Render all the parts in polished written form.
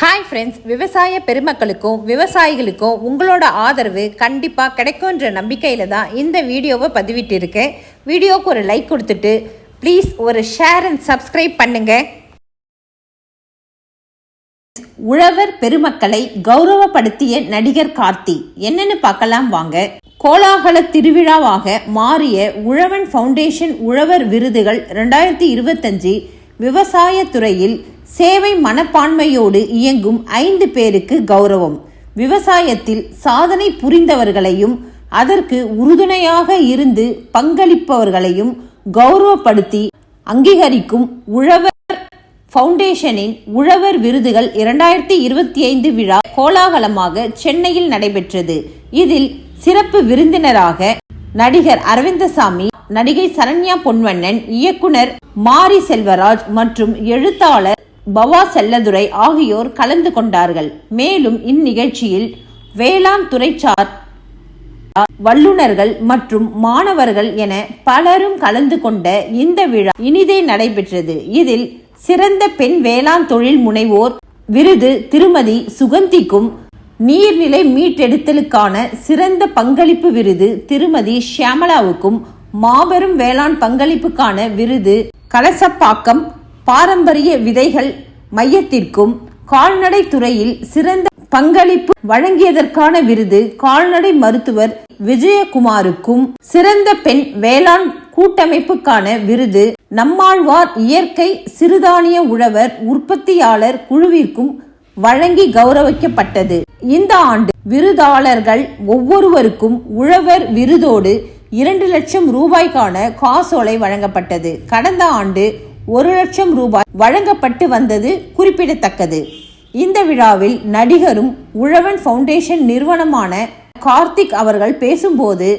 Hi friends, விவசாய பெருமக்களுக்கும் விவசாயிகளுக்கும் உங்களோட ஆதரவு கண்டிப்பாக கிடைக்கும்ன்ற நம்பிக்கையில் தான் இந்த வீடியோவை பதிவிட்டு இருக்கேன். வீடியோவுக்கு ஒரு லைக் கொடுத்துட்டு ப்ளீஸ் ஒரு ஷேர் அண்ட் சப்ஸ்கிரைப் பண்ணுங்க. உழவர் பெருமக்களை கௌரவப்படுத்திய நடிகர் கார்த்தி என்னன்னு பார்க்கலாம் வாங்க. கோலாகல திருவிழாவாக மாறிய உழவன் ஃபவுண்டேஷன் உழவர் விருதுகள் 2025 விவசாய துறையில் சேவை மனப்பான்மையோடு இயங்கும் 5 பேருக்கு கௌரவம். விவசாயத்தில் சாதனை புரிந்தவர்களையும் அதற்கு உறுதுணையாக இருந்து பங்களிப்பவர்களையும் கௌரவப்படுத்தி அங்கீகரிக்கும் உழவர் ஃபவுண்டேஷனின் உழவர் விருதுகள் 2025 விழா கோலாகலமாக சென்னையில் நடைபெற்றது. இதில் சிறப்பு விருந்தினராக நடிகர் அரவிந்தசாமி, நடிகை சரண்யா பொன்வண்ணன், இயக்குனர் மாரி செல்வராஜ் மற்றும் எழுத்தாளர் பவா செல்லதுரை ஆகியோர் கலந்து கொண்டார்கள். மேலும் இந்நிகழ்ச்சியில் வேளாண் துறைசார் வல்லுநர்கள் மற்றும் மாணவர்கள் என பலரும் கலந்து கொண்ட இந்த விழா இனிதே நடைபெற்றது. இதில் சிறந்த பெண் வேளாண் தொழில் முனைவோர் விருது திருமதி சுகந்திக்கும், நீர்நிலை மீட்டெடுத்தலுக்கான சிறந்த பங்களிப்பு விருது திருமதி ஷியாமலாவுக்கும், மாபெரும் வேளாண் பங்களிப்புக்கான விருது கலசப்பாக்கம் பாரம்பரிய விதைகள் மையத்திற்கும், கால்நடை துறையில் சிறந்த பங்களிப்பு வழங்கியதற்கான விருது கால்நடை மருத்துவர் விஜயகுமாருக்கும், சிறந்த பெண் வேளாண் கூட்டமைப்புக்கான விருது நம்மாழ்வார் இயற்கை சிறுதானிய உழவர் உற்பத்தியாளர் குழுவிற்கும் வழங்கி கௌரவிக்கப்பட்டது. இந்த ஆண்டு விருதாளர்கள் ஒவ்வொருவருக்கும் உழவர் விருதோடு 2 லட்சம் ரூபாய்க்கான காசோலை வழங்கப்பட்டது. கடந்த ஆண்டு 1 லட்சம் ரூபாய் வழங்கப்பட்டு வந்தது குறிப்பிடத்தக்கது. இந்த விழாவில் நடிகரும் உழவன் ஃபவுண்டேஷன் நிறுவனமான கார்த்திக் அவர்கள் பேசும்போது,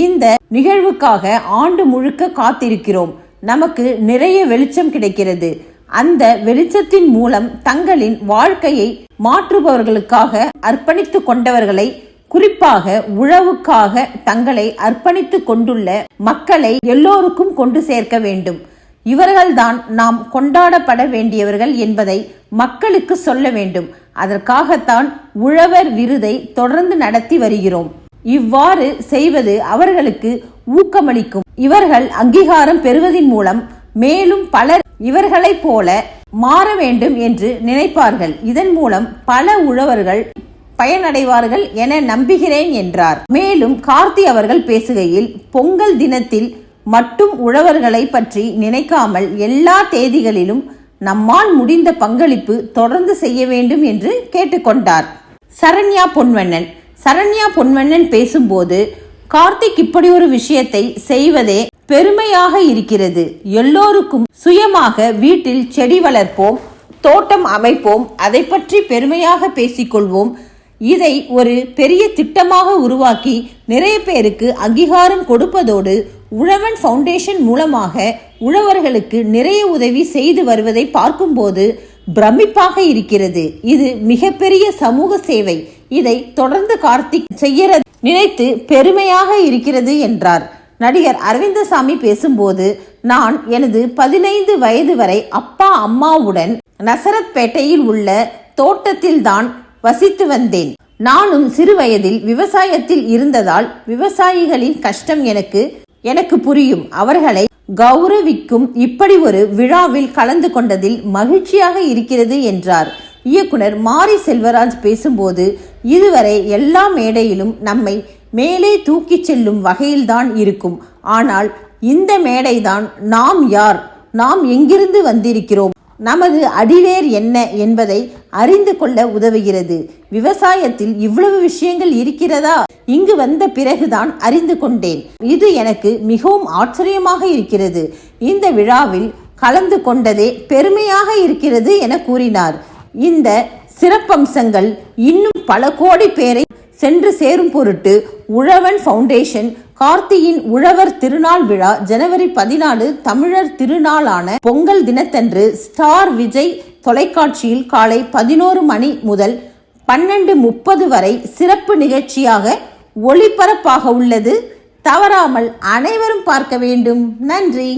இந்த நிகழ்வுக்காக ஆண்டு முழுக்க காத்திருக்கிறோம். நமக்கு நிறைய வெளிச்சம் கிடைக்கிறது. அந்த வெளிச்சத்தின் மூலம் தங்களின் வாழ்க்கையை மாற்றுபவர்களுக்காக அர்ப்பணித்து கொண்டவர்களை, குறிப்பாக உழவுக்காக தங்களை அர்ப்பணித்து கொண்டுள்ள மக்களை எல்லோருக்கும் கொண்டு சேர்க்க வேண்டும். இவர்கள்தான் நாம் கொண்டாடப்பட வேண்டியவர்கள் என்பதை மக்களுக்கு சொல்ல வேண்டும். அதற்காகத்தான் உழவர் விருதை தொடர்ந்து நடத்தி வருகிறோம். இவ்வாறு செய்வது அவர்களுக்கு ஊக்கமளிக்கும். இவர்கள் அங்கீகாரம் பெறுவதன் மூலம் மேலும் பலர் இவர்களைப் போல மாற வேண்டும் என்று நினைப்பார்கள். இதன் மூலம் பல உழவர்கள் பயனடைவார்கள் என நம்புகிறேன் என்றார். மேலும் கார்த்தி அவர்கள் பேசுகையில், பொங்கல் தினத்தில் மட்டும் உழவர்களை பற்றி நினைக்காமல் எல்லா தேதிகளிலும் நம்மால் முடிந்த பங்களிப்பு தொடர்ந்து செய்ய வேண்டும் என்று கேட்டுக்கொண்டார். சரண்யா பொன்வண்ணன் பேசும்போது, கார்த்திக் இப்படி ஒரு விஷயத்தை செய்வதே பெருமையாக இருக்கிறது. எல்லோருக்கும் சுயமாக வீட்டில் செடி வளர்ப்போம், தோட்டம் அமைப்போம், அதை பற்றி பெருமையாக பேசிக்கொள்வோம். இதை ஒரு பெரிய திட்டமாக உருவாக்கி நிறைய பேருக்கு அங்கீகாரம் கொடுப்பதோடு உழவன் ஃபவுண்டேஷன் மூலமாக உழவர்களுக்கு நிறைய உதவி செய்து வருவதை பார்க்கும்போது பிரமிப்பாக இருக்கிறது. இது மிகப்பெரிய சமூக சேவை. இதை தொடர்ந்து கார்த்திக் செய்ய நினைத்து பெருமையாக இருக்கிறது என்றார். நடிகர் அரவிந்தசாமி பேசும்போது, நான் எனது 15 வயது வரை அப்பா அம்மாவுடன் நசரத்பேட்டையில் உள்ள தோட்டத்தில் தான் வசித்து வந்தேன். நானும் சிறு வயதில் விவசாயத்தில் இருந்ததால் விவசாயிகளின் கஷ்டம் எனக்கு புரியும். அவர்களை கௌரவிக்கும் இப்படி ஒரு விழாவில் கலந்து கொண்டதில் மகிழ்ச்சியாக இருக்கிறது என்றார். இயக்குனர் மாரி செல்வராஜ் பேசும்போது, இதுவரை எல்லா மேடையிலும் நம்மை மேலே தூக்கிச் செல்லும் வகையில்தான் இருக்கும். ஆனால் இந்த மேடைதான் நாம் யார், நாம் எங்கிருந்து வந்திருக்கிறோம், நமது அடிவேர் என்ன என்பதை அறிந்து கொள்ள உதவுகிறது. விவசாயத்தில் இவ்வளவு விஷயங்கள் இருக்கிறதா, இங்கு வந்த பிறகுதான் அறிந்து கொண்டேன். இது எனக்கு மிகவும் ஆச்சரியமாக இருக்கிறது. இந்த விழாவில் கலந்து கொண்டதே பெருமையாக இருக்கிறது என கூறினார். இந்த சிறப்பம்சங்கள் இன்னும் பல கோடி பேரை சென்று சேரும் பொருட்டு உழவன் ஃபவுண்டேஷன் கார்த்தியின் உழவர் திருநாள் விழா ஜனவரி 14 தமிழர் திருநாளான பொங்கல் தினத்தன்று ஸ்டார் விஜய் தொலைக்காட்சியில் காலை 11 மணி முதல் 12:30 வரை சிறப்பு நிகழ்ச்சியாக ஒளிபரப்பாக உள்ளது. தவறாமல் அனைவரும் பார்க்க வேண்டும். நன்றி.